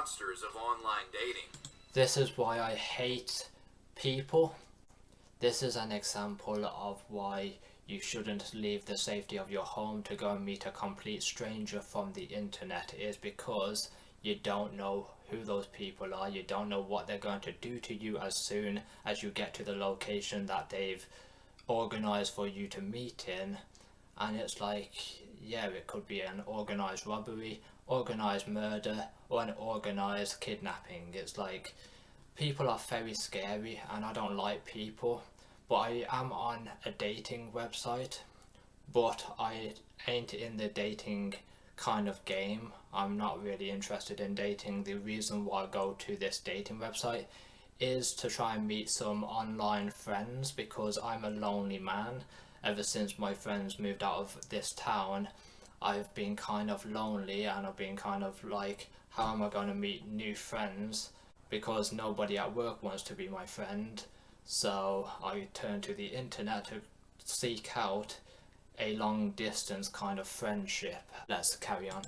monsters of online dating. This is why I hate people. This is an example of why you shouldn't leave the safety of your home to go and meet a complete stranger from the internet, is because you don't know who those people are, you don't know what they're going to do to you as soon as you get to the location that they've organized for you to meet in. And it's like, yeah, it could be an organized robbery, organized murder, or an organized kidnapping. It's like, people are very scary and I don't like people. But I am on a dating website, but I ain't in the dating kind of game. I'm not really interested in dating. The reason why I go to this dating website is to try and meet some online friends, because I'm a lonely man. Ever since my friends moved out of this town, I've been kind of lonely, and I've been kind of like, how am I going to meet new friends? Because nobody at work wants to be my friend. So I turn to the internet to seek out a long distance kind of friendship. Let's carry on.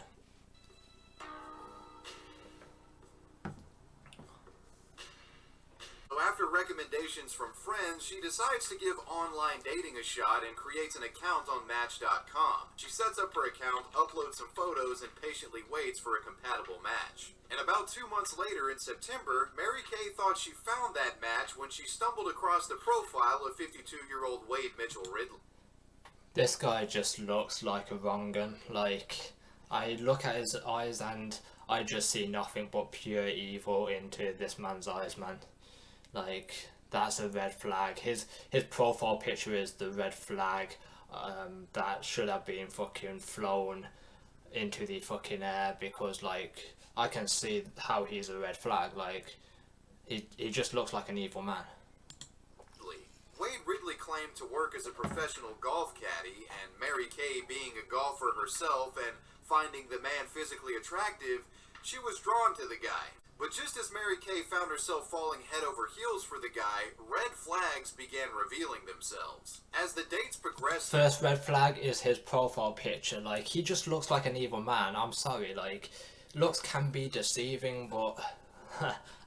So after recommendations from friends, she decides to give online dating a shot and creates an account on Match.com. She sets up her account, uploads some photos, and patiently waits for a compatible match. And about 2 months later, in September, Mary Kay thought she found that match when she stumbled across the profile of 52-year-old Wade Mitchell Ridley. This guy just looks like a wrong un. Like, I look at his eyes and I just see nothing but pure evil into this man's eyes, man. Like, that's a red flag. His profile picture is the red flag that should have been fucking flown into the fucking air, because like, I can see how he's a red flag. Like, he just looks like an evil man. Wade Ridley claimed to work as a professional golf caddy, and Mary Kay, being a golfer herself and finding the man physically attractive, she was drawn to the guy. But just as Mary Kay found herself falling head over heels for the guy, red flags began revealing themselves. As the dates progressed... First red flag is his profile picture. Like, he just looks like an evil man. I'm sorry, like, looks can be deceiving, but...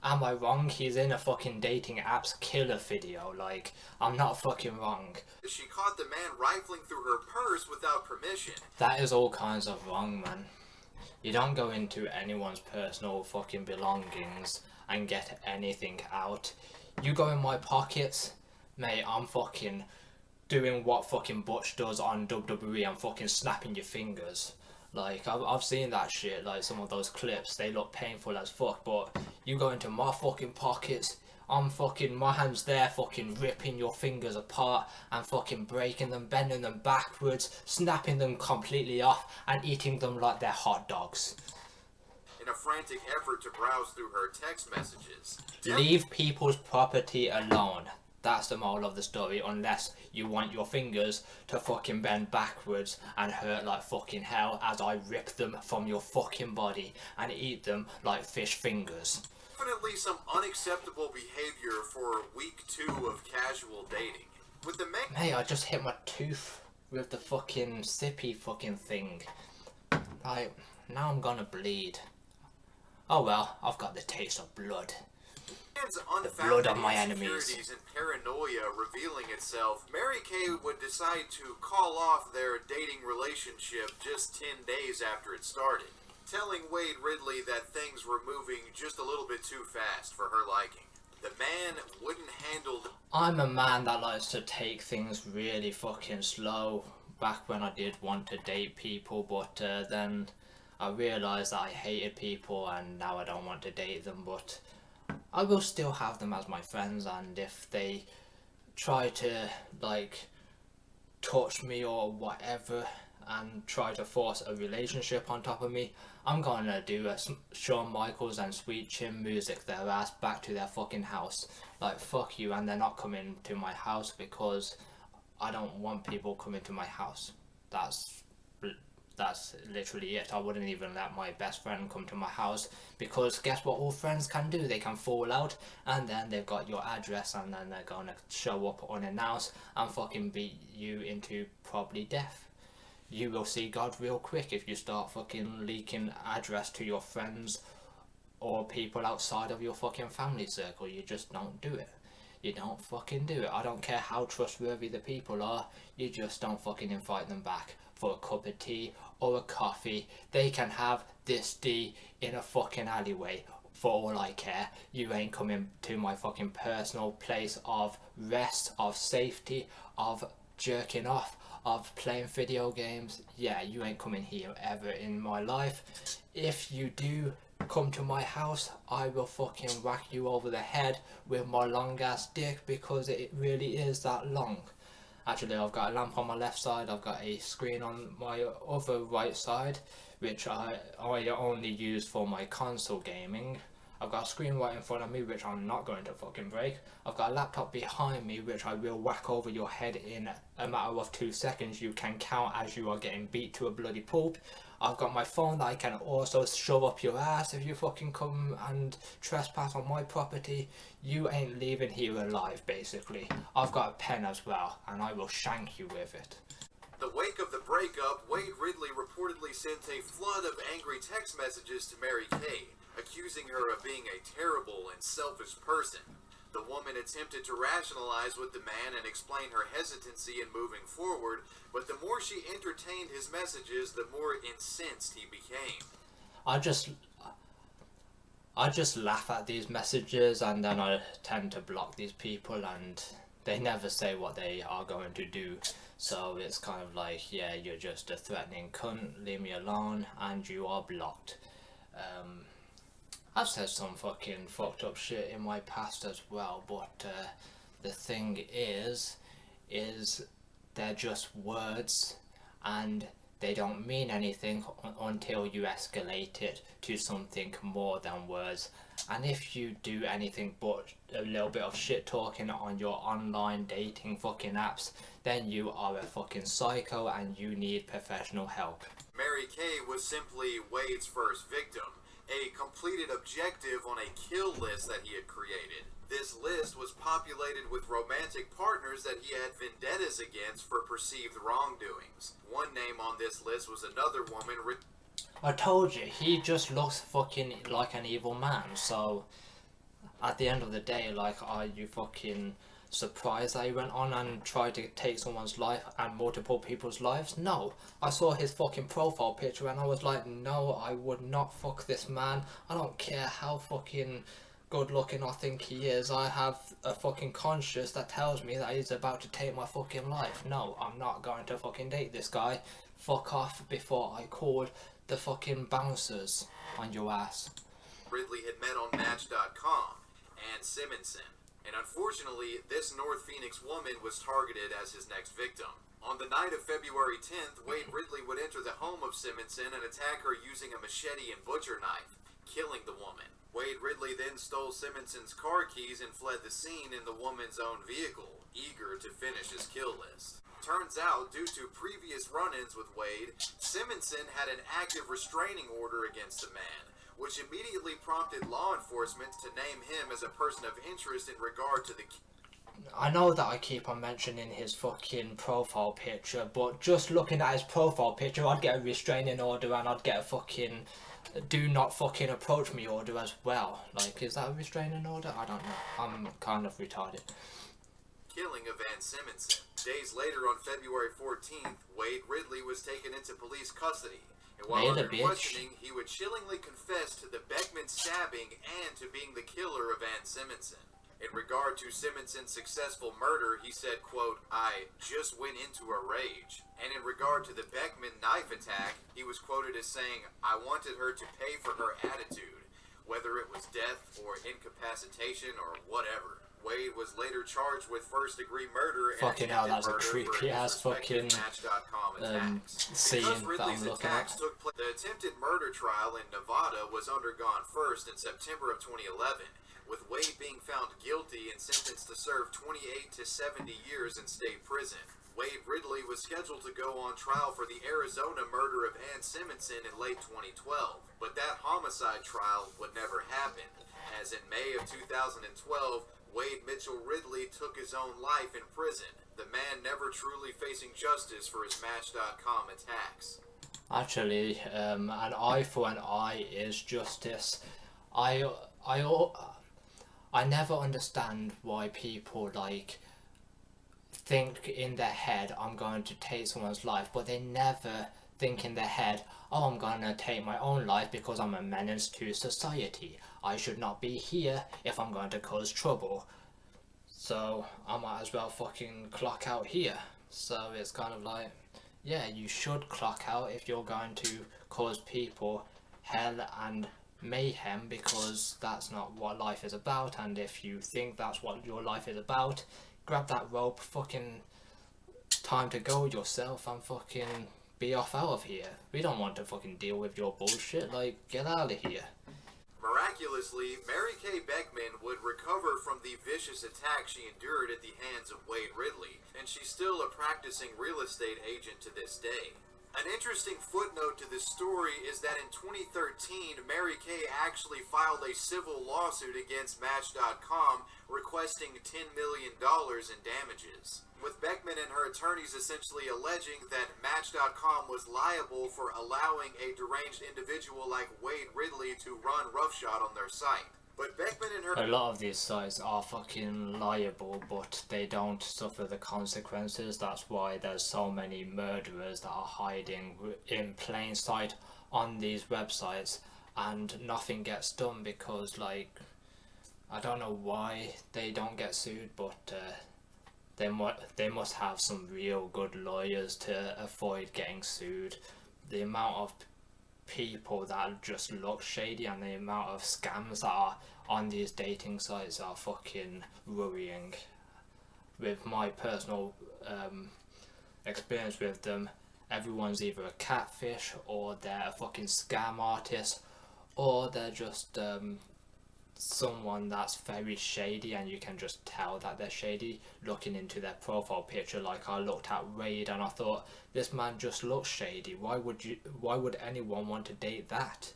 am I wrong? He's in a fucking dating app's killer video. Like, I'm not fucking wrong. She caught the man rifling through her purse without permission. That is all kinds of wrong, man. You don't go into anyone's personal fucking belongings and get anything out. You go in my pockets, mate, I'm fucking doing what fucking Butch does on WWE. I'm fucking snapping your fingers. Like, I've seen that shit, like some of those clips, they look painful as fuck, but you go into my fucking pockets, I'm fucking, my hand's there fucking ripping your fingers apart and fucking breaking them, bending them backwards, snapping them completely off and eating them like they're hot dogs. In a frantic effort to browse through her text messages. Leave people's property alone. That's the moral of the story, unless you want your fingers to fucking bend backwards and hurt like fucking hell as I rip them from your fucking body and eat them like fish fingers. Definitely some unacceptable behavior for week 2 of casual dating. With the Hey, I just hit my tooth with the fucking sippy fucking thing. Like, now I'm gonna bleed. Oh well, I've got the taste of blood. The blood of my enemies. And paranoia revealing itself, Mary Kay would decide to call off their dating relationship just 10 days after it started, telling Wade Ridley that things were moving just a little bit too fast for her liking. The man wouldn't handle... I'm a man that likes to take things really fucking slow. Back when I did want to date people, but then I realised that I hated people and now I don't want to date them, but I will still have them as my friends, and if they try to like touch me or whatever and try to force a relationship on top of me, I'm gonna do a Shawn Michaels and Sweet Chin music their ass back to their fucking house. Like, fuck you, and they're not coming to my house because I don't want people coming to my house. That's literally it. I wouldn't even let my best friend come to my house, because guess what all friends can do? They can fall out and then they've got your address and then they're gonna show up unannounced and fucking beat you into probably death. You will see God real quick if you start fucking leaking address to your friends or people outside of your fucking family circle. You just don't do it. You don't fucking do it. I don't care how trustworthy the people are, you just don't fucking invite them back for a cup of tea or a coffee. They can have this D in a fucking alleyway for all I care. You ain't coming to my fucking personal place of rest, of safety, of jerking off, of playing video games. Yeah, you ain't coming here ever in my life. If you do come to my house, I will fucking whack you over the head with my long ass dick, because it really is that long. Actually, I've got a lamp on my left side, I've got a screen on my other right side, which I only use for my console gaming. I've got a screen right in front of me, which I'm not going to fucking break. I've got a laptop behind me, which I will whack over your head in a matter of 2 seconds. You can count as you are getting beat to a bloody pulp. I've got my phone that I can also shove up your ass if you fucking come and trespass on my property. You ain't leaving here alive, basically. I've got a pen as well, and I will shank you with it. The wake of the breakup, Wade Ridley reportedly sent a flood of angry text messages to Mary Kay, accusing her of being a terrible and selfish person. The woman attempted to rationalize with the man and explain her hesitancy in moving forward, but the more she entertained his messages, the more incensed he became. I just laugh at these messages, and then I tend to block these people, and they never say what they are going to do. So it's kind of like, yeah, you're just a threatening cunt, leave me alone, and you are blocked. I've said some fucking fucked up shit in my past as well, but the thing is they're just words, and they don't mean anything until you escalate it to something more than words. And if you do anything but a little bit of shit talking on your online dating fucking apps, then you are a fucking psycho and you need professional help. Mary Kay was simply Wade's first victim, a completed objective on a kill list that he had created. This list was populated with romantic partners that he had vendettas against for perceived wrongdoings. One name on this list was another woman. I told you, he just looks fucking like an evil man, so at the end of the day, like, are you fucking surprised that he went on and tried to take someone's life and multiple people's lives? No. I saw his fucking profile picture and I was like, no, I would not fuck this man. I don't care how fucking good looking I think he is. I have a fucking conscience that tells me that he's about to take my fucking life. No, I'm not going to fucking date this guy. Fuck off before I called the fucking bouncers on your ass. Ridley had met on Match.com, Ann Simonson. And unfortunately, this North Phoenix woman was targeted as his next victim. On the night of February 10th, Wade Ridley would enter the home of Simonson and attack her using a machete and butcher knife, killing the woman. Wade Ridley then stole Simonson's car keys and fled the scene in the woman's own vehicle, eager to finish his kill list. Turns out, due to previous run-ins with Wade, Simonson had an active restraining order against the man, which immediately prompted law enforcement to name him as a person of interest in regard to the... I know that I keep on mentioning his fucking profile picture, but just looking at his profile picture, I'd get a restraining order and I'd get a fucking do not fucking approach me order as well. Like, is that a restraining order? I don't know. I'm kind of retarded. Killing of Ann Simonson. Days later, on February 14th, Wade Ridley was taken into police custody. And while under questioning, he would chillingly confess to the Beckman stabbing and to being the killer of Ann Simonson. In regard to Simonson's successful murder, he said, quote, "I just went into a rage." And in regard to the Beckman knife attack, he was quoted as saying, "I wanted her to pay for her attitude, whether it was death or incapacitation or whatever." Wade was later charged with first-degree murder and fucking hell, that's a creepy-ass fucking scene that I'm looking at. The attempted murder trial in Nevada was undergone first in September of 2011, with Wade being found guilty and sentenced to serve 28 to 70 years in state prison. Wade Ridley was scheduled to go on trial for the Arizona murder of Ann Simonson in late 2012, but that homicide trial would never happen, as in May of 2012, Wade Mitchell Ridley took his own life in prison, the man never truly facing justice for his Match.com attacks. Actually, an eye for an eye is justice. I I I never understand why people like think in their head I'm going to take someone's life, but they never think in their head, oh, I'm going to take my own life because I'm a menace to society. I should not be here if I'm going to cause trouble. So I might as well fucking clock out here. So it's kind of like, yeah, you should clock out if you're going to cause people hell and mayhem, because that's not what life is about. And if you think that's what your life is about, grab that rope, fucking time to go yourself, and fucking be off out of here. We don't want to fucking deal with your bullshit. Like, get out of here. Miraculously, Mary Kay Beckman would recover from the vicious attack she endured at the hands of Wade Ridley, and she's still a practicing real estate agent to this day. An interesting footnote to this story is that in 2013, Mary Kay actually filed a civil lawsuit against Match.com requesting $10 million in damages, with Beckman and her attorneys essentially alleging that Match.com was liable for allowing a deranged individual like Wade Ridley to run roughshod on their site. But Beckman and her... A lot of these sites are fucking liable, but they don't suffer the consequences. That's why there's so many murderers that are hiding in plain sight on these websites, and nothing gets done because, like, I don't know why they don't get sued, but they must have some real good lawyers to avoid getting sued. The amount of people that just look shady and the amount of scams that are on these dating sites are fucking worrying. With my personal experience with them, everyone's either a catfish, or they're a fucking scam artist, or they're just someone that's very shady, and you can just tell that they're shady looking into their profile picture. Like, I looked at Wade and I thought, this man just looks shady. Why would anyone want to date that?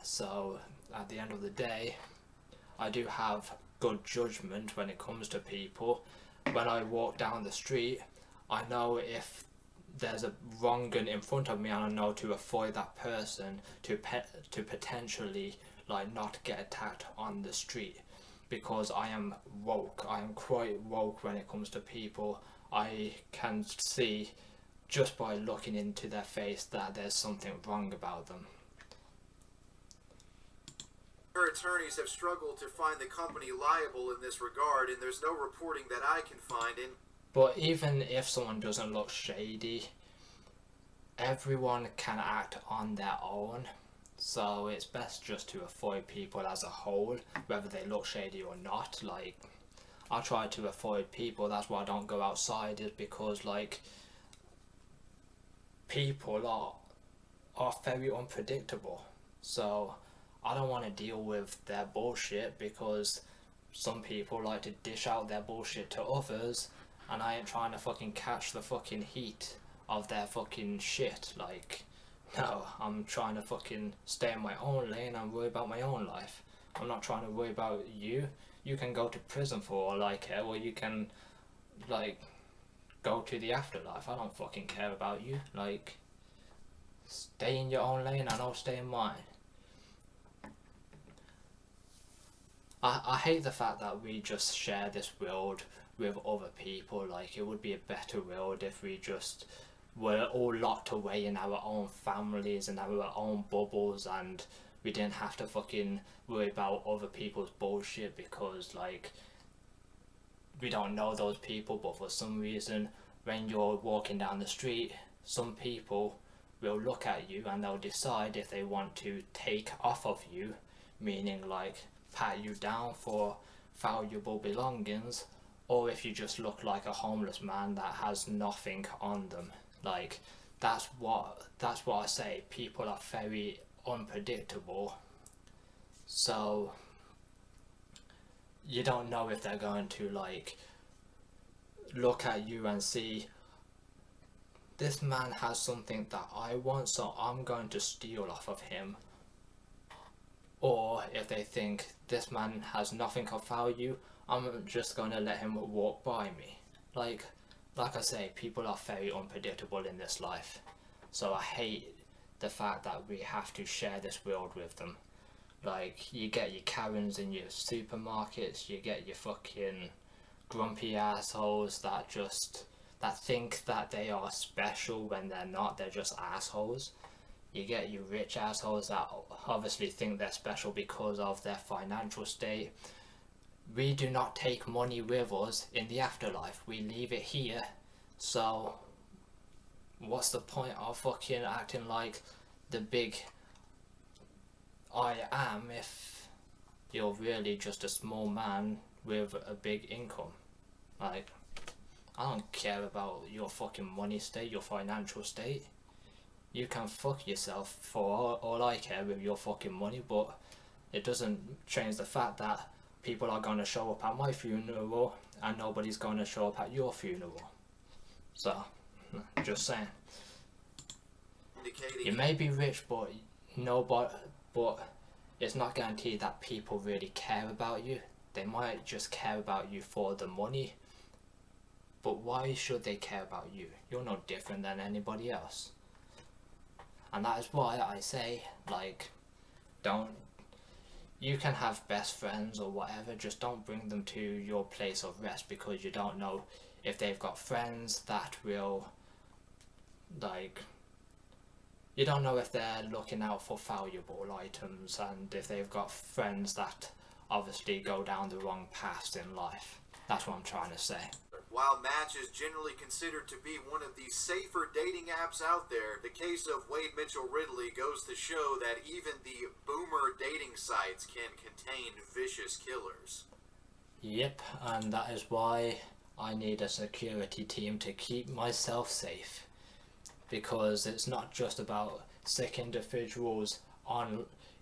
So at the end of the day, I do have good judgment when it comes to people. When I walk down the street, I know if there's a wrong gun in front of me, and I know to avoid that person, to potentially like not get attacked on the street, because I am woke. I am quite woke when it comes to people. I can see just by looking into their face that there's something wrong about them. Her attorneys have struggled to find the company liable in this regard, and there's no reporting that I can find in. But even if someone doesn't look shady, everyone can act on their own. So it's best just to avoid people as a whole, whether they look shady or not. Like, I try to avoid people. That's why I don't go outside, is because, like, people are very unpredictable. So I don't want to deal with their bullshit, because some people like to dish out their bullshit to others, and I ain't trying to fucking catch the fucking heat of their fucking shit. Like, no, I'm trying to fucking stay in my own lane and worry about my own life. I'm not trying to worry about you. You can go to prison for all I care, or you can, like, go to the afterlife. I don't fucking care about you. Like, stay in your own lane and I'll stay in mine. I hate the fact that we just share this world with other people. Like, it would be a better world if we just were all locked away in our own families and our own bubbles, and we didn't have to fucking worry about other people's bullshit, because, like, we don't know those people, but for some reason when you're walking down the street, some people will look at you and they'll decide if they want to take off of you, meaning like pat you down for valuable belongings, or if you just look like a homeless man that has nothing on them. Like, that's what I say. People are very unpredictable, so you don't know if they're going to, like, look at you and see, this man has something that I want, so I'm going to steal off of him. Or if they think, this man has nothing of value, I'm just going to let him walk by me. Like I say, people are very unpredictable in this life. So I hate the fact that we have to share this world with them. Like, you get your Karens in your supermarkets, you get your fucking grumpy assholes that think that they are special when they're not, they're just assholes. You get your rich assholes that obviously think they're special because of their financial state. We do not take money with us in the afterlife, we leave it here. So what's the point of fucking acting like the big I am if you're really just a small man with a big income? Like, I don't care about your fucking money state, your financial state. You can fuck yourself for all I care with your fucking money, but it doesn't change the fact that people are going to show up at my funeral and nobody's going to show up at your funeral. So, just saying. You may be rich, but it's not guaranteed that people really care about you. They might just care about you for the money. But why should they care about you? You're no different than anybody else. And that is why I say, like, you can have best friends or whatever, just don't bring them to your place of rest, because you don't know if they've got friends that will, like, you don't know if they're looking out for valuable items, and if they've got friends that obviously go down the wrong paths in life. That's what I'm trying to say. While Match is generally considered to be one of the safer dating apps out there, the case of Wade Mitchell Ridley goes to show that even the boomer dating sites can contain vicious killers. Yep, and that is why I need a security team to keep myself safe. Because it's not just about sick individuals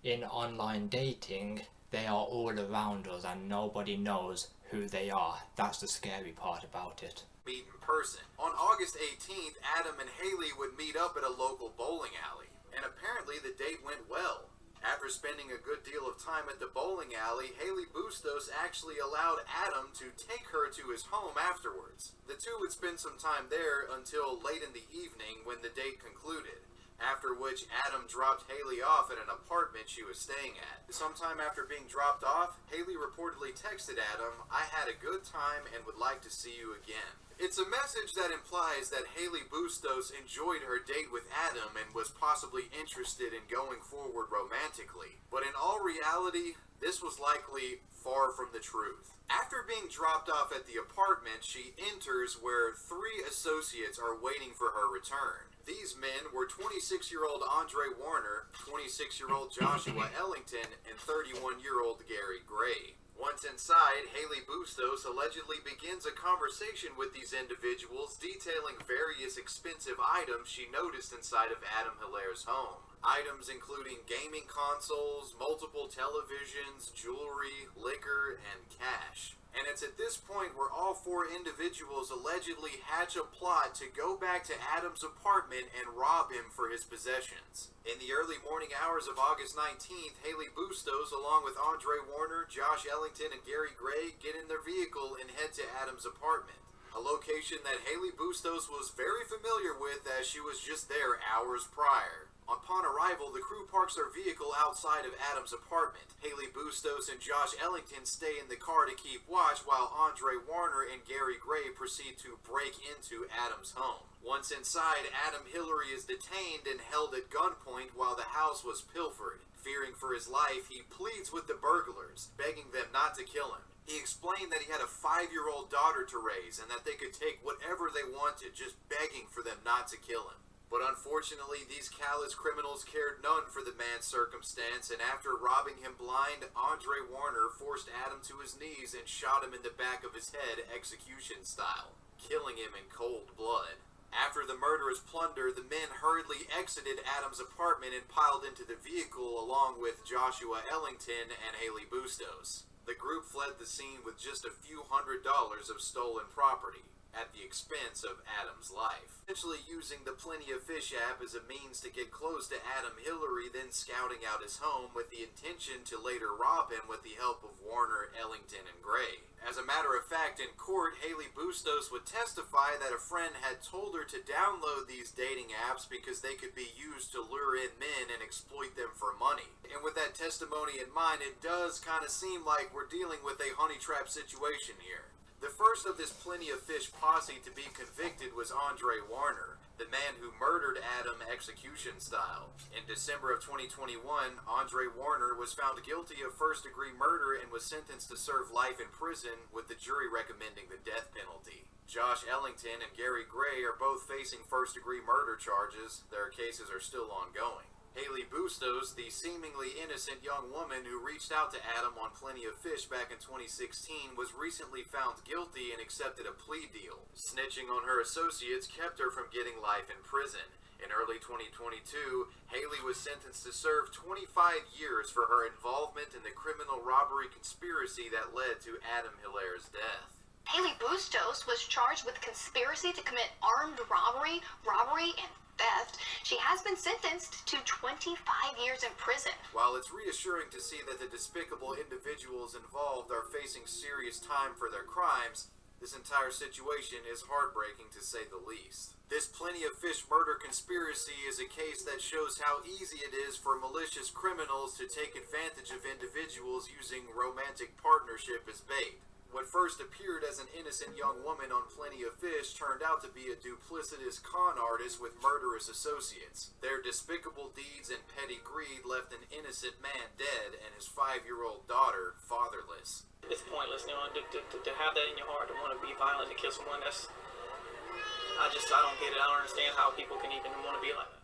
in online dating, they are all around us and nobody knows who they are. That's the scary part about it. Meet in person. On August 18th, Adam and Haley would meet up at a local bowling alley, and apparently the date went well. After spending a good deal of time at the bowling alley, Haley Bustos actually allowed Adam to take her to his home afterwards. The two would spend some time there until late in the evening when the date concluded, after which Adam dropped Haley off at an apartment she was staying at. Sometime after being dropped off, Haley reportedly texted Adam, "I had a good time and would like to see you again." It's a message that implies that Haley Bustos enjoyed her date with Adam and was possibly interested in going forward romantically. But in all reality, this was likely far from the truth. After being dropped off at the apartment, she enters where 3 associates are waiting for her return. These men were 26-year-old Andre Warner, 26-year-old Joshua Ellington, and 31-year-old Gary Gray. Once inside, Haley Bustos allegedly begins a conversation with these individuals detailing various expensive items she noticed inside of Adam Hilaire's home. Items including gaming consoles, multiple televisions, jewelry, liquor, and cash. And it's at this point where all 4 individuals allegedly hatch a plot to go back to Adam's apartment and rob him for his possessions. In the early morning hours of August 19th, Haley Bustos, along with Andre Warner, Josh Ellington, and Gary Gray, get in their vehicle and head to Adam's apartment. A location that Haley Bustos was very familiar with, as she was just there hours prior. Upon arrival, the crew parks their vehicle outside of Adam's apartment. Haley Bustos and Josh Ellington stay in the car to keep watch, while Andre Warner and Gary Gray proceed to break into Adam's home. Once inside, Adam Hillary is detained and held at gunpoint while the house was pilfered. Fearing for his life, he pleads with the burglars, begging them not to kill him. He explained that he had a 5-year-old daughter to raise and that they could take whatever they wanted, just begging for them not to kill him. But unfortunately, these callous criminals cared none for the man's circumstance, and after robbing him blind, Andre Warner forced Adam to his knees and shot him in the back of his head execution style, killing him in cold blood. After the murderous plunder, the men hurriedly exited Adam's apartment and piled into the vehicle along with Joshua Ellington and Haley Bustos. The group fled the scene with just a few $100s of stolen property. at the expense of Adam's life. Essentially using the Plenty of Fish app as a means to get close to Adam Hillary, then scouting out his home with the intention to later rob him with the help of Warner, Ellington, and Gray. As a matter of fact, in court, Haley Bustos would testify that a friend had told her to download these dating apps because they could be used to lure in men and exploit them for money. And with that testimony in mind, it does kind of seem like we're dealing with a honey trap situation here. The first of this Plenty of Fish posse to be convicted was Andre Warner, the man who murdered Adam execution style. In December of 2021, Andre Warner was found guilty of first-degree murder and was sentenced to serve life in prison, with the jury recommending the death penalty. Josh Ellington and Gary Gray are both facing first-degree murder charges. Their cases are still ongoing. Haley Bustos, the seemingly innocent young woman who reached out to Adam on Plenty of Fish back in 2016, was recently found guilty and accepted a plea deal. Snitching on her associates kept her from getting life in prison. In early 2022, Haley was sentenced to serve 25 years for her involvement in the criminal robbery conspiracy that led to Adam Hilaire's death. Haley Bustos was charged with conspiracy to commit armed robbery, and theft. She has been sentenced to 25 years in prison. While it's reassuring to see that the despicable individuals involved are facing serious time for their crimes, this entire situation is heartbreaking to say the least. This Plenty of Fish murder conspiracy is a case that shows how easy it is for malicious criminals to take advantage of individuals using romantic partnership as bait. What first appeared as an innocent young woman on Plenty of Fish turned out to be a duplicitous con artist with murderous associates. Their despicable deeds and petty greed left an innocent man dead and his 5-year-old daughter fatherless. It's pointless, you know, to have that in your heart, to want to be violent, to kill someone. I don't get it. I don't understand how people can even want to be like that.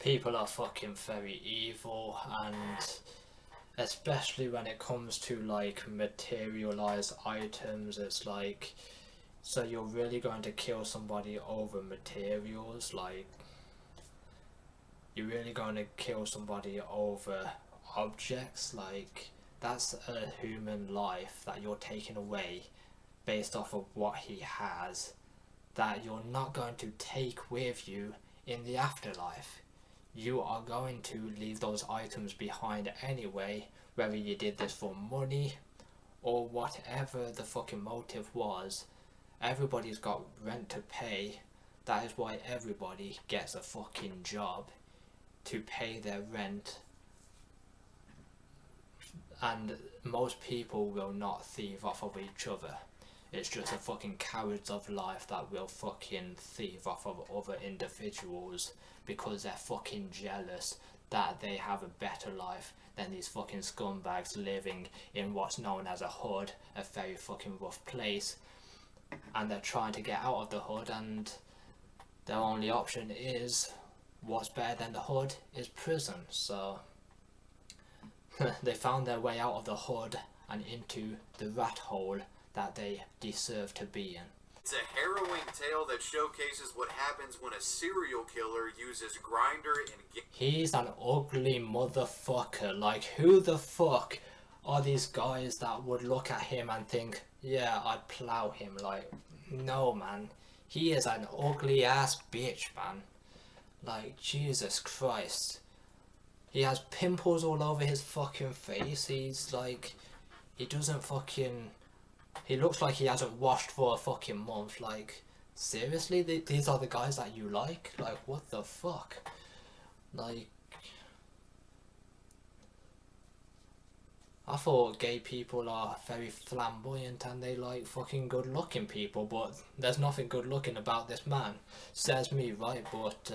People are fucking very evil, and especially when it comes to like materialized items, it's like, so you're really going to kill somebody over materials? Like, you're really going to kill somebody over objects? Like, that's a human life that you're taking away based off of what he has, that you're not going to take with you in the afterlife. You are going to leave those items behind anyway, whether you did this for money or whatever the fucking motive was. Everybody's got rent to pay. That is why everybody gets a fucking job, to pay their rent. And most people will not thieve off of each other. It's just the fucking cowards of life that will fucking thieve off of other individuals because they're fucking jealous that they have a better life than these fucking scumbags living in what's known as a hood, a very fucking rough place. And they're trying to get out of the hood, and their only option is, what's better than the hood is prison. So they found their way out of the hood and into the rat hole that they deserve to be in. It's a harrowing tale that showcases what happens when a serial killer uses Grindr and He's an ugly motherfucker. Like, who the fuck are these guys that would look at him and think, yeah, I'd plow him? Like, no, man. He is an ugly ass bitch, man. Like, Jesus Christ. He has pimples all over his fucking face. He's like, he doesn't fucking, he looks like he hasn't washed for a fucking month. Like, seriously? These are the guys that you like? Like, what the fuck? Like, I thought gay people are very flamboyant and they like fucking good looking people, but there's nothing good looking about this man. Says me, right? But,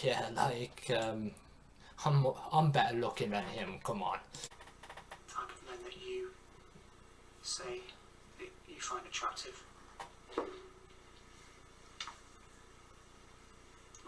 yeah, like, I'm better looking than him, come on. Type of men that you say that you find attractive.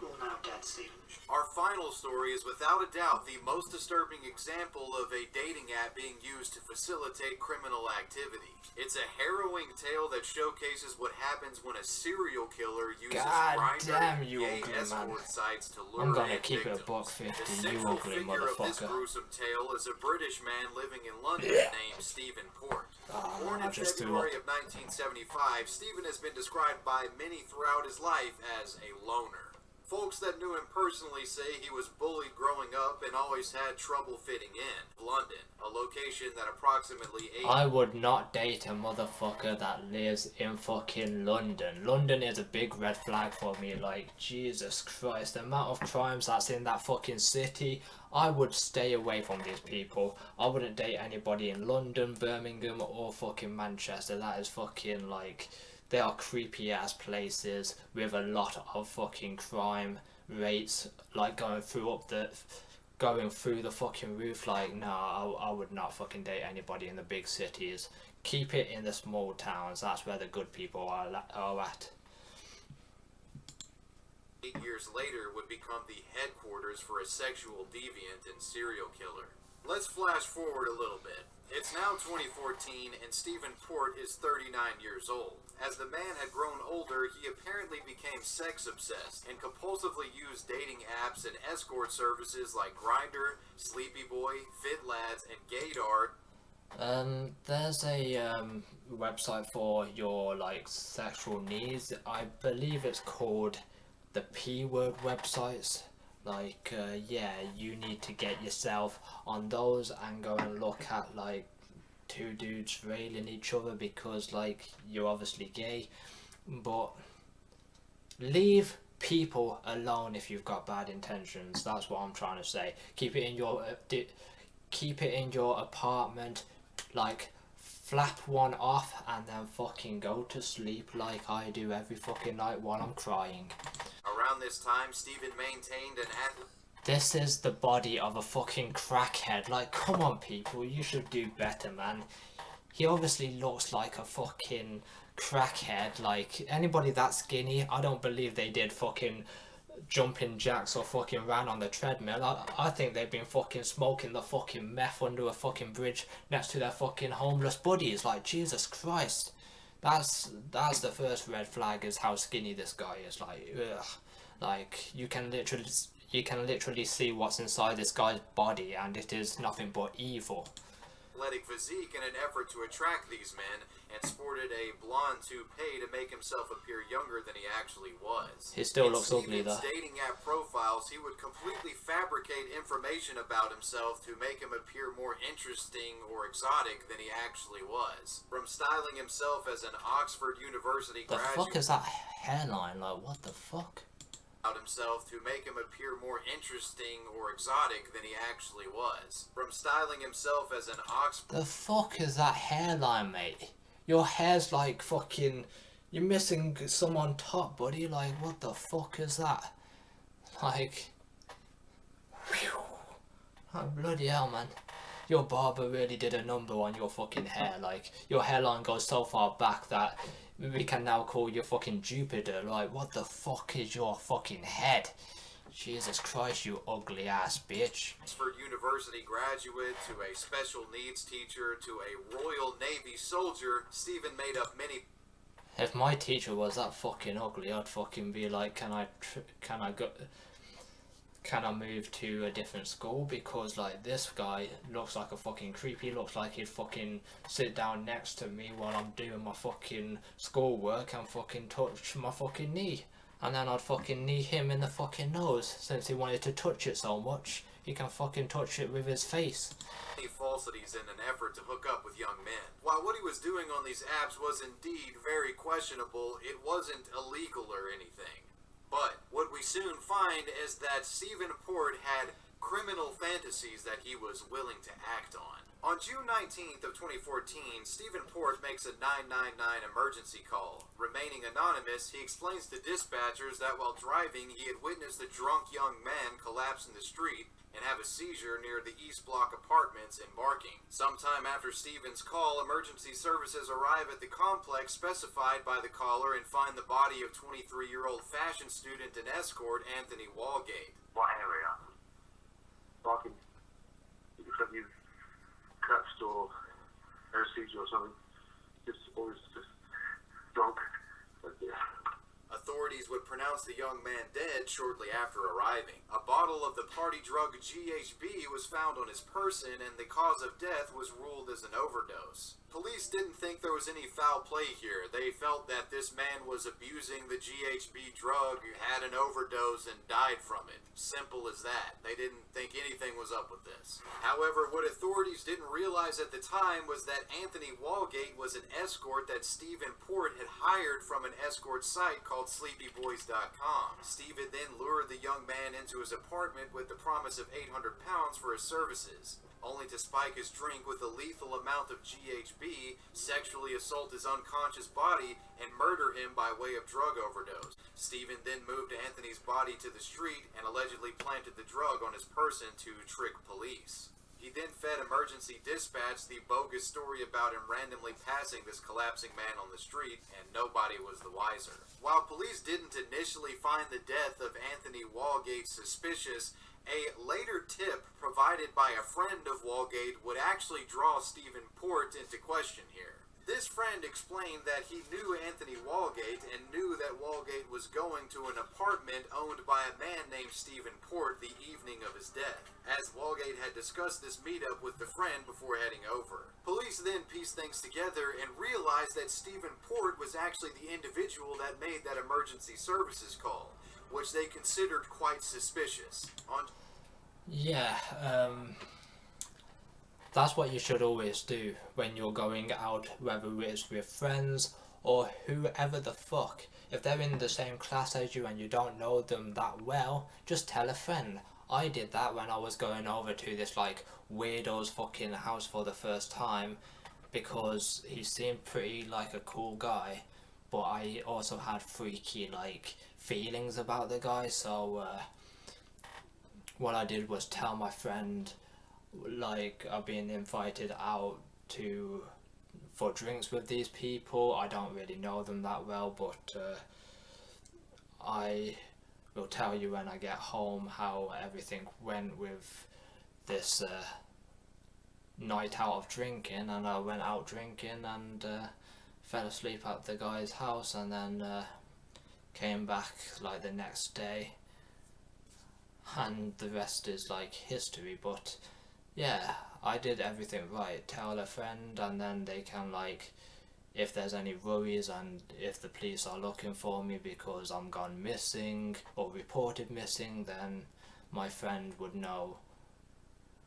All now dead, Stephen. Our final story is without a doubt the most disturbing example of a dating app being used to facilitate criminal activity. It's a harrowing tale that showcases what happens when a serial killer uses God Grindr damn, and you gay ugly man. escort sites to lure I'm gonna in keep it a victims. buck The 50, you central ugly figure of this motherfucker. gruesome tale is a British man living in London named Stephen Port. Oh, Born man, I in just threw February up. of 1975, Stephen has been described by many throughout his life as a loner. Folks that knew him personally say he was bullied growing up and always had trouble fitting in. London, a location that approximately 8... I would not date a motherfucker that lives in fucking London. London is a big red flag for me. Like, Jesus Christ, the amount of crimes that's in that fucking city, I would stay away from these people. I wouldn't date anybody in London, Birmingham, or fucking Manchester. That is fucking, like, they are creepy ass places with a lot of fucking crime rates, like going through the fucking roof. Like, no, I would not fucking date anybody in the big cities. Keep it in the small towns. That's where the good people are at. 8 years later would become the headquarters for a sexual deviant and serial killer. Let's flash forward a little bit. It's now 2014 and Stephen Port is 39 years old. As the man had grown older, he apparently became sex obsessed and compulsively used dating apps and escort services like Grindr, Sleepy Boy, FitLads, and Gaydar. There's a website for your like sexual needs. I believe it's called the P word websites. Like, yeah, you need to get yourself on those and go and look at like two dudes railing each other because like you're obviously gay. But leave people alone if you've got bad intentions. That's what I'm trying to say. Keep it in your apartment. Like, flap one off and then fucking go to sleep like I do every fucking night while I'm crying. Around this time, Stephen maintained an This is the body of a fucking crackhead. Like, come on, people, you should do better, man. He obviously looks like a fucking crackhead. Like, anybody that skinny, I don't believe they did fucking jumping jacks or fucking ran on the treadmill. I think they've been fucking smoking the fucking meth under a fucking bridge next to their fucking homeless buddies. Like, Jesus Christ. That's the first red flag, is how skinny this guy is. Like, ugh. Like, you can literally see what's inside this guy's body, and it is nothing but evil. athletic physique in an effort to attract these men, and sported a blonde toupee to make himself appear younger than he actually was. He still looks ugly In though. Stephen's dating app profiles, he would completely fabricate information about himself to make him appear more interesting or exotic than he actually was. From styling himself as an Oxford University The graduate... fuck is that hairline? Like, what the fuck? About himself to make him appear more interesting or exotic than he actually was. From styling himself as an Oxford... The fuck is that hairline, mate? Your hair's like fucking... You're missing some on top, buddy. Like, what the fuck is that? Like... Whew. Oh, bloody hell, man. Your barber really did a number on your fucking hair. Like, your hairline goes so far back that we can now call you fucking Jupiter. Like, what the fuck is your fucking head? Jesus Christ, you ugly ass bitch. Oxford University graduate to a special needs teacher to a Royal Navy soldier, Stephen made up many... If my teacher was that fucking ugly, I'd fucking be like, can I move to a different school? Because like, this guy looks like a fucking creep. He looks like he'd fucking sit down next to me while I'm doing my fucking schoolwork and fucking touch my fucking knee. And then I'd fucking knee him in the fucking nose, since he wanted to touch it so much. He can fucking touch it with his face. Falsities in an effort to hook up with young men. While what he was doing on these apps was indeed very questionable, it wasn't illegal or anything. But what we soon find is that Stephen Port had criminal fantasies that he was willing to act on. On June 19th of 2014, Stephen Port makes a 999 emergency call. Remaining anonymous, he explains to dispatchers that while driving, he had witnessed a drunk young man collapse in the street and have a seizure near the East Block apartments in Barking. Sometime after Stephen's call, emergency services arrive at the complex specified by the caller and find the body of 23-year-old fashion student and escort Anthony Walgate. Well, anyway, anesthesia or something. Just always just drunk. But yeah. Authorities would pronounce the young man dead shortly after arriving. A bottle of the party drug GHB was found on his person, and the cause of death was ruled as an overdose. Police didn't think there was any foul play here. They felt that this man was abusing the GHB drug, had an overdose, and died from it. Simple as that. They didn't think anything was up with this. However, what authorities didn't realize at the time was that Anthony Walgate was an escort that Stephen Port had hired from an escort site called SleepyBoys.com. Stephen then lured the young man into his apartment with the promise of £800 for his services, only to spike his drink with a lethal amount of GHB, sexually assault his unconscious body, and murder him by way of drug overdose. Stephen then moved Anthony's body to the street and allegedly planted the drug on his person to trick police. He then fed emergency dispatch the bogus story about him randomly passing this collapsing man on the street, and nobody was the wiser. While police didn't initially find the death of Anthony Walgate suspicious, a later tip provided by a friend of Walgate would actually draw Stephen Port into question here. This friend explained that he knew Anthony Walgate and knew that Walgate was going to an apartment owned by a man named Stephen Port the evening of his death, as Walgate had discussed this meetup with the friend before heading over. Police then pieced things together and realized that Stephen Port was actually the individual that made that emergency services call, which they considered quite suspicious. That's what you should always do when you're going out, whether it's with friends or whoever the fuck. If they're in the same class as you and you don't know them that well, just tell a friend. I did that when I was going over to this like weirdo's fucking house for the first time, because he seemed pretty like a cool guy, but I also had freaky like feelings about the guy, so what I did was tell my friend like I've been invited out for drinks with these people. I don't really know them that well, but I will tell you when I get home how everything went with this night out of drinking. And I went out drinking and fell asleep at the guy's house, and then came back like the next day, and the rest is like history. But yeah, I did everything right. Tell a friend, and then they can like, if there's any worries and if the police are looking for me because I'm gone missing or reported missing, then my friend would know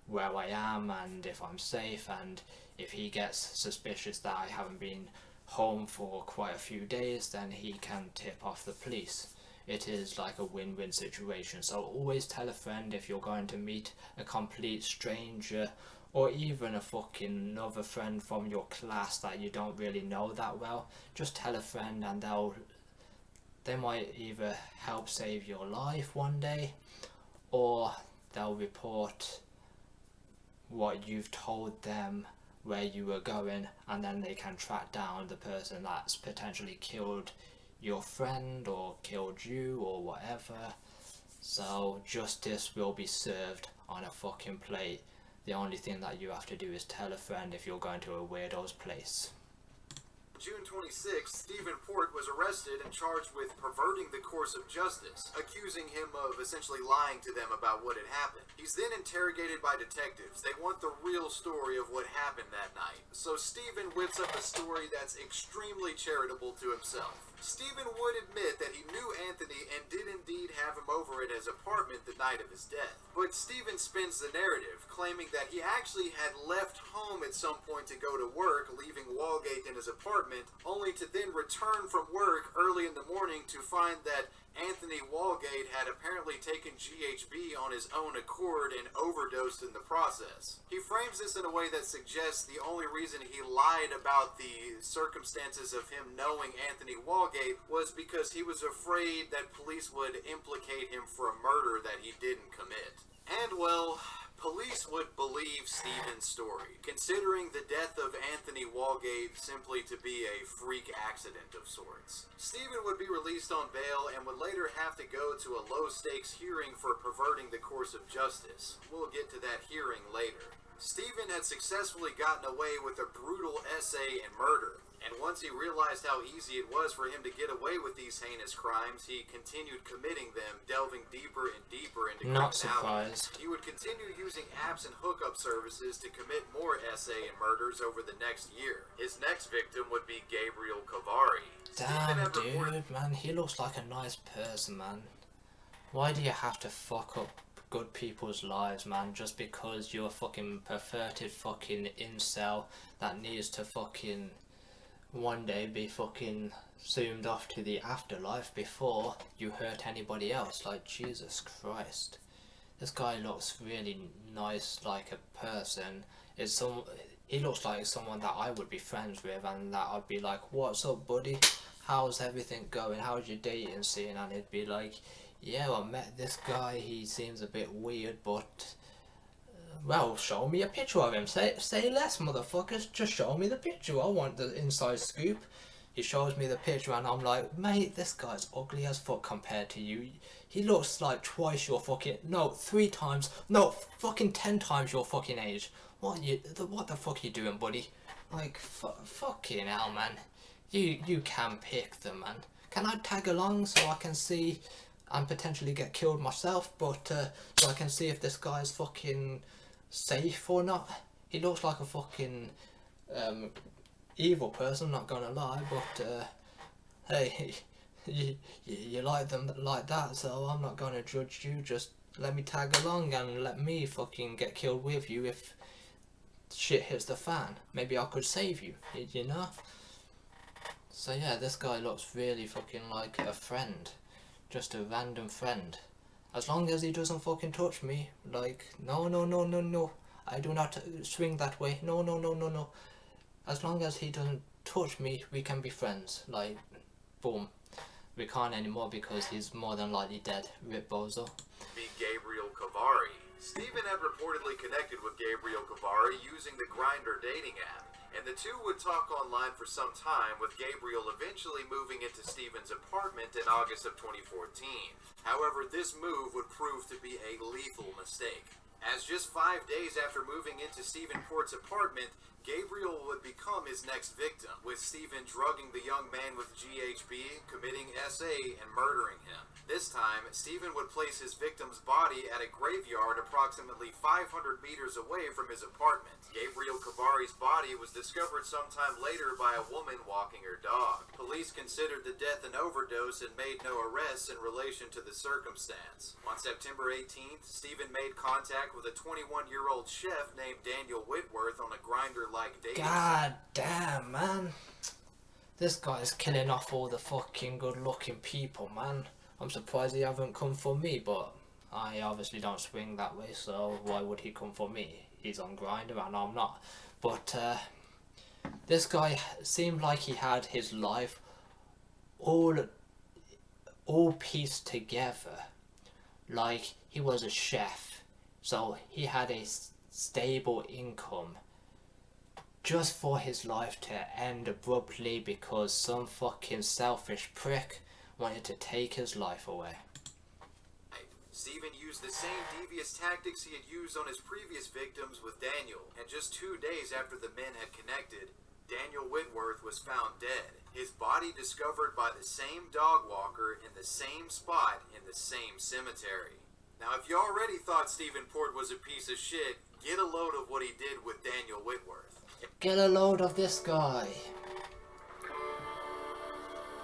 where I am and if I'm safe, and if he gets suspicious that I haven't been home for quite a few days, then he can tip off the police. It is like a win-win situation. So always tell a friend if you're going to meet a complete stranger, or even a fucking another friend from your class that you don't really know that well. Just tell a friend, and they might either help save your life one day, or they'll report what you've told them where you were going, and then they can track down the person that's potentially killed your friend or killed you or whatever. So justice will be served on a fucking plate. The only thing that you have to do is tell a friend if you're going to a weirdo's place. June 26th, Stephen Port was arrested and charged with perverting the course of justice, accusing him of essentially lying to them about what had happened. He's then interrogated by detectives. They want the real story of what happened that night. So Stephen whips up a story that's extremely charitable to himself. Stephen would admit that he knew Anthony and did indeed have him over at his apartment the night of his death. But Stephen spins the narrative, claiming that he actually had left home at some point to go to work, leaving Walgate in his apartment, only to then return from work early in the morning to find that Anthony Walgate had apparently taken GHB on his own accord and overdosed in the process. He frames this in a way that suggests the only reason he lied about the circumstances of him knowing Anthony Walgate was because he was afraid that police would implicate him for a murder that he didn't commit. And well, police would believe Stephen's story, considering the death of Anthony Walgate simply to be a freak accident of sorts. Stephen would be released on bail and would later have to go to a low-stakes hearing for perverting the course of justice. We'll get to that hearing later. Stephen had successfully gotten away with a brutal essay and murder, and once he realized how easy it was for him to get away with these heinous crimes, he continued committing them, delving deeper and deeper into Not criminality. surprised. He would continue using apps and hookup services to commit more essay and murders over the next year. His next victim would be Gabriel Cavari. Stephen Damn, had reported- dude, man, he looks like a nice person, man. Why do you have to fuck up good people's lives, man, just because you're a fucking perverted fucking incel that needs to fucking one day be fucking zoomed off to the afterlife before you hurt anybody else? Like, Jesus Christ. This guy looks really nice, like a person. He looks like someone that I would be friends with, and that I'd be like, what's up, buddy? How's everything going? How's your dating scene? And he'd be like, yeah, I met this guy, he seems a bit weird, but well, show me a picture of him. Say less, motherfuckers. Just show me the picture. I want the inside scoop. He shows me the picture and I'm like, mate, this guy's ugly as fuck compared to you. He looks like twice your fucking, no, 3 times, no, fucking 10 times your fucking age. What the fuck you doing, buddy? Like, fucking hell, man. You can pick them, man. Can I tag along so I can see and potentially get killed myself, but so I can see if this guy's fucking safe or not? He looks like a fucking evil person, not gonna lie, but hey, you like them like that, so I'm not gonna judge you. Just let me tag along and let me fucking get killed with you if shit hits the fan. Maybe I could save you, you know? So yeah, this guy looks really fucking like a friend. Just a random friend. As long as he doesn't fucking touch me. Like, no. I do not swing that way. No. As long as he doesn't touch me, we can be friends. Like, boom. We can't anymore because he's more than likely dead. Rip Bozo. Be Gabriel Cavari. Stephen had reportedly connected with Gabriel Cavari using the Grindr dating app, and the two would talk online for some time, with Gabriel eventually moving into Stephen's apartment in August of 2014. However, this move would prove to be a lethal mistake, as just 5 days after moving into Stephen Port's apartment, Gabriel would become his next victim, with Stephen drugging the young man with GHB, committing SA, and murdering him. This time, Stephen would place his victim's body at a graveyard approximately 500 meters away from his apartment. Gabriel Cavari's body was discovered sometime later by a woman walking her dog. Police considered the death an overdose and made no arrests in relation to the circumstance. On September 18th, Stephen made contact with a 21-year-old chef named Daniel Whitworth on a Grindr-like dating God damn, man. This guy's killing off all the fucking good-looking people, man. I'm surprised he haven't come for me, but I obviously don't swing that way, so why would he come for me? He's on Grindr and I'm not. But this guy seemed like he had his life all pieced together. Like, he was a chef, so he had a stable income, just for his life to end abruptly because some fucking selfish prick wanted to take his life away. Stephen used the same devious tactics he had used on his previous victims with Daniel, and just 2 days after the men had connected, Daniel Whitworth was found dead, his body discovered by the same dog walker in the same spot in the same cemetery. Now, if you already thought Stephen Port was a piece of shit, get a load of what he did with Daniel Whitworth. Get a load of this guy.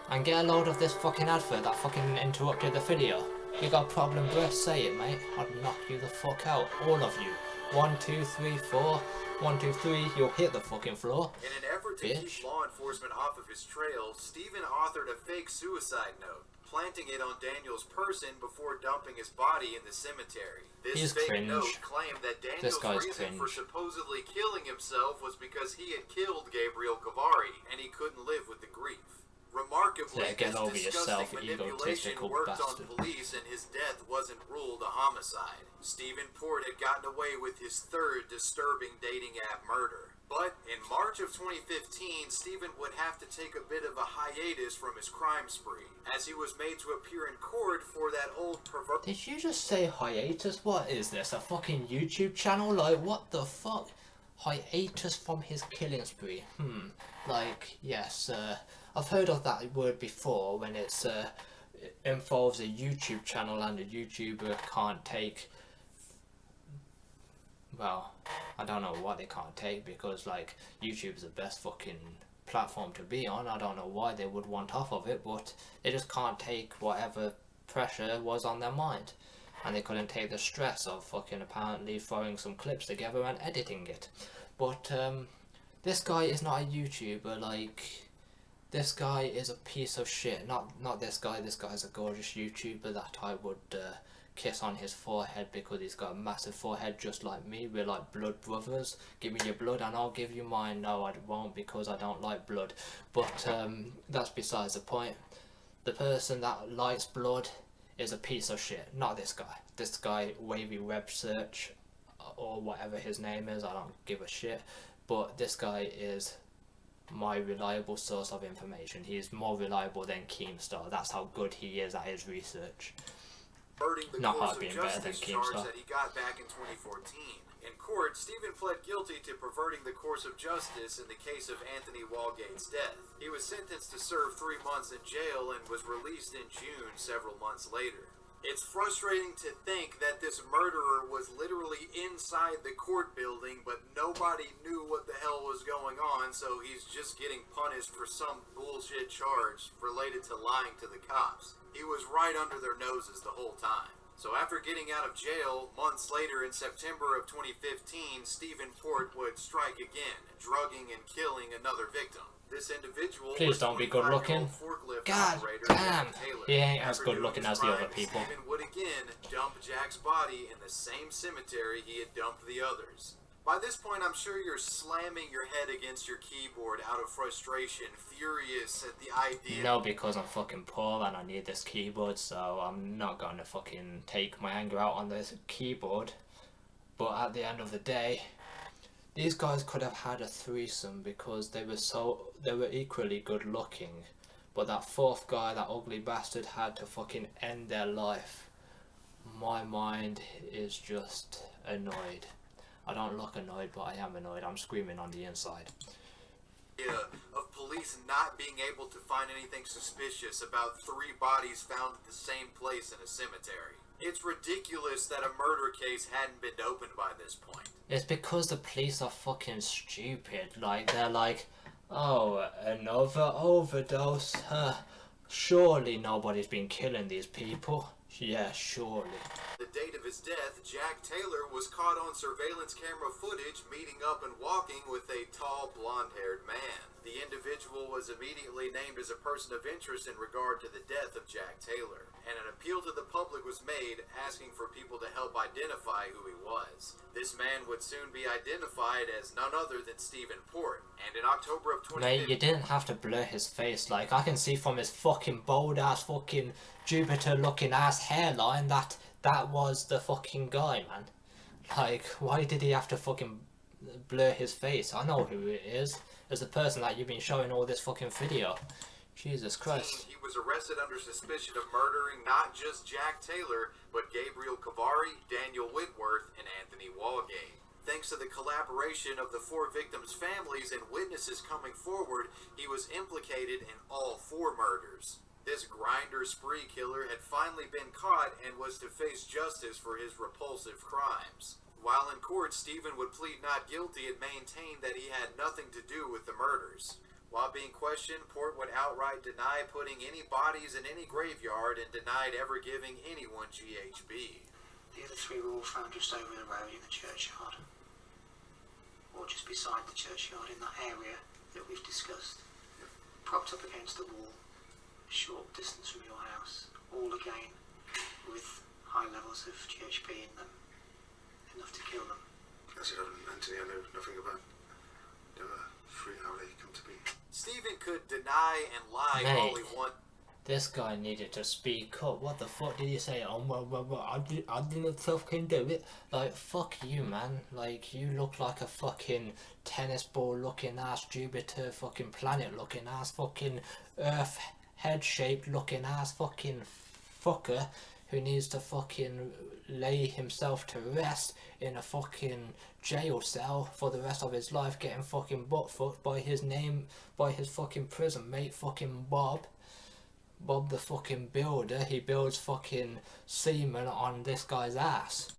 And get a load of this fucking advert that fucking interrupted the video. You got a problem, bruh? Say it, mate. I'd knock you the fuck out. All of you. 1, 2, 3, 4. 1, 2, 3. You'll hit the fucking floor. In an effort to keep law enforcement off of his trail, Stephen authored a fake suicide note, planting it on Daniel's person before dumping his body in the cemetery. This fake note claimed that Daniel's reason for supposedly killing himself was because he had killed Gabriel Cavari, and he couldn't live with the grief. Remarkably, get over this yourself, disgusting manipulation worked on police, and his death wasn't ruled a homicide. Stephen Port had gotten away with his third disturbing dating app murder. But in March March of 2015, Stephen would have to take a bit of a hiatus from his crime spree, as he was made to appear in court for that old pervert. Did you just say hiatus? What is this? A fucking YouTube channel? Like, what the fuck? Hiatus from his killing spree. Like, yes, I've heard of that word before when it's involves a YouTube channel and a YouTuber can't take, well, I don't know what they can't take, because like YouTube's the best fucking platform to be on. I don't know why they would want off of it, but they just can't take whatever pressure was on their mind, and they couldn't take the stress of fucking apparently throwing some clips together and editing it. But this guy is not a YouTuber. Like, this guy is a piece of shit. Not this guy. This guy's a gorgeous YouTuber that I would kiss on his forehead, because he's got a massive forehead just like me. We're like blood brothers. Give me your blood and I'll give you mine. No, I won't, because I don't like blood. But that's besides the point. The person that likes blood is a piece of shit. Not this guy. This guy, Wavy Web Search, or whatever his name is, I don't give a shit. But this guy is my reliable source of information. He is more reliable than Keemstar. That's how good he is at his research. Not hard being better than Keemstar. That he got back in 2014. In court, Stephen pled guilty to perverting the course of justice in the case of Anthony Walgate's death. He was sentenced to serve 3 months in jail and was released in June several months later. It's frustrating to think that this murderer was literally inside the court building, but nobody knew what the hell was going on, so he's just getting punished for some bullshit charge related to lying to the cops. He was right under their noses the whole time. So after getting out of jail, months later in September of 2015, Stephen Port would strike again, drugging and killing another victim. This individual, please don't be good looking. God damn, he ain't as good looking as the other people. Stephen would again dump Jack's body in the same cemetery he had dumped the others. By this point, I'm sure you're slamming your head against your keyboard out of frustration, furious at the idea. No, because I'm fucking poor and I need this keyboard, so I'm not gonna fucking take my anger out on this keyboard. But at the end of the day, these guys could have had a threesome, because they were equally good looking. But that fourth guy, that ugly bastard, had to fucking end their life. My mind is just annoyed. I don't look annoyed, but I am annoyed. I'm screaming on the inside. Of police not being able to find anything suspicious about 3 bodies found at the same place in a cemetery. It's ridiculous that a murder case hadn't been opened by this point. It's because the police are fucking stupid. Like, they're like, oh, another overdose? Surely nobody's been killing these people. Yeah, surely. The date of his death, Jack Taylor was caught on surveillance camera footage meeting up and walking with a tall, blonde-haired man. The individual was immediately named as a person of interest in regard to the death of Jack Taylor, and an appeal to the public was made asking for people to help identify who he was. This man would soon be identified as none other than Stephen Port, and in October of 2015... Mate, you didn't have to blur his face. Like, I can see from his fucking bold-ass fucking Jupiter-looking ass hairline that was the fucking guy, man. Like, why did he have to fucking blur his face? I know who it is. It's the person that you've been showing all this fucking video. Jesus Christ. He was arrested under suspicion of murdering not just Jack Taylor, but Gabriel Cavari, Daniel Whitworth, and Anthony Walgate. Thanks to the collaboration of the 4 victims' families and witnesses coming forward, he was implicated in all 4 murders. This grinder spree killer had finally been caught and was to face justice for his repulsive crimes. While in court, Stephen would plead not guilty and maintain that he had nothing to do with the murders. While being questioned, Port would outright deny putting any bodies in any graveyard and denied ever giving anyone GHB. The other 3 were all found just over the road in the churchyard, or just beside the churchyard in that area that we've discussed, propped up against the wall, a short distance from your house, all again with high levels of GHB in them, enough to kill them. As you know, Anthony, I know nothing about how they come to be. Stephen could deny and lie all he wanted. This guy needed to speak up. What the fuck did he say? Oh, well, I didn't fucking do it. Like, fuck you, man. Like, you look like a fucking tennis ball looking ass, Jupiter fucking planet looking ass, fucking Earth head shaped looking ass, fucking fucker who needs to fucking lay himself to rest in a fucking jail cell for the rest of his life, getting fucking butt fucked by his fucking prison mate, fucking Bob the fucking builder. He builds fucking semen on this guy's ass.